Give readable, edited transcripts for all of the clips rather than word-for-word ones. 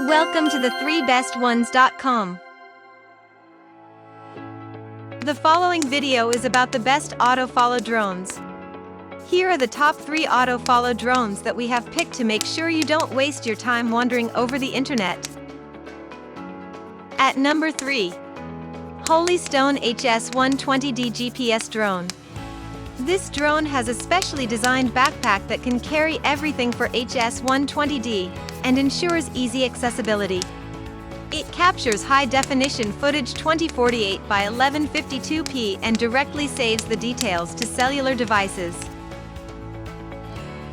Welcome to the 3bestones.com. The following video is about the best auto-follow drones. Here are the top 3 auto-follow drones that we have picked to make sure you don't waste your time wandering over the internet. At number 3. Holystone HS-120D GPS drone. This drone has a specially designed backpack that can carry everything for HS-120D and ensures easy accessibility. It captures high-definition footage 2048 by 1152p and directly saves the details to cellular devices.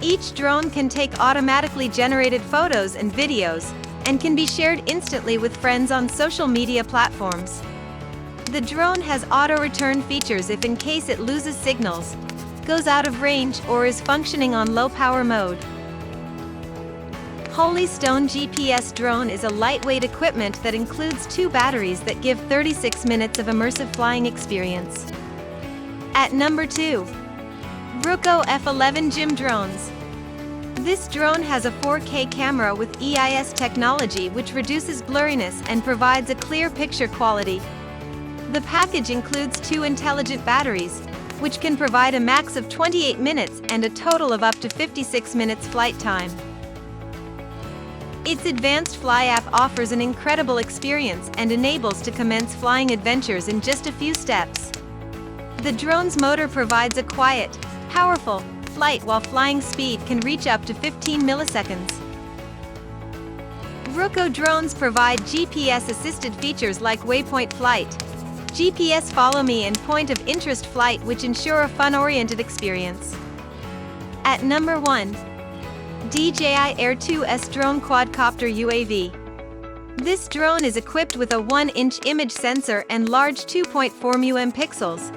Each drone can take automatically generated photos and videos and can be shared instantly with friends on social media platforms. The drone has auto-return features if in case it loses signals, goes out of range, or is functioning on low-power mode. Holystone GPS drone is a lightweight equipment that includes 2 batteries that give 36 minutes of immersive flying experience. At number 2. Ruko F11 Gym drones. This drone has a 4K camera with EIS technology which reduces blurriness and provides a clear picture quality. The package includes 2 intelligent batteries, which can provide a max of 28 minutes and a total of up to 56 minutes flight time. Its advanced fly app offers an incredible experience and enables to commence flying adventures in just a few steps. The drone's motor provides a quiet, powerful flight while flying speed can reach up to 15 milliseconds. Ruko drones provide GPS-assisted features like waypoint flight, GPS Follow Me and Point of Interest flight which ensure a fun-oriented experience. At number 1. DJI Air 2S Drone Quadcopter UAV. This drone is equipped with a 1-inch image sensor and large 2.4 mm pixels,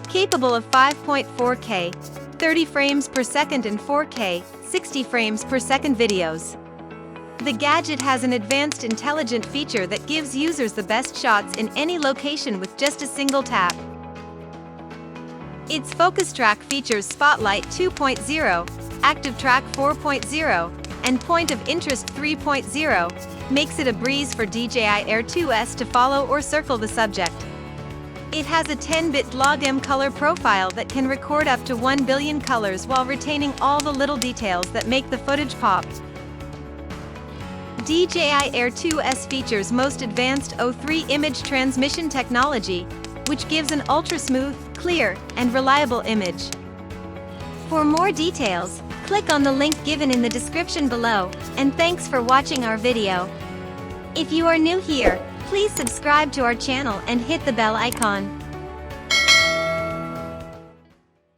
capable of 5.4K, 30 frames per second and 4K, 60 frames per second videos. The gadget has an advanced intelligent feature that gives users the best shots in any location with just a single tap. Its focus track features Spotlight 2.0, Active Track 4.0, and Point of Interest 3.0, makes it a breeze for DJI Air 2S to follow or circle the subject. It has a 10-bit log-M color profile that can record up to 1 billion colors while retaining all the little details that make the footage pop. DJI Air 2S features most advanced O3 image transmission technology, which gives an ultra-smooth, clear, and reliable image. For more details, click on the link given in the description below, and thanks for watching our video. If you are new here, please subscribe to our channel and hit the bell icon.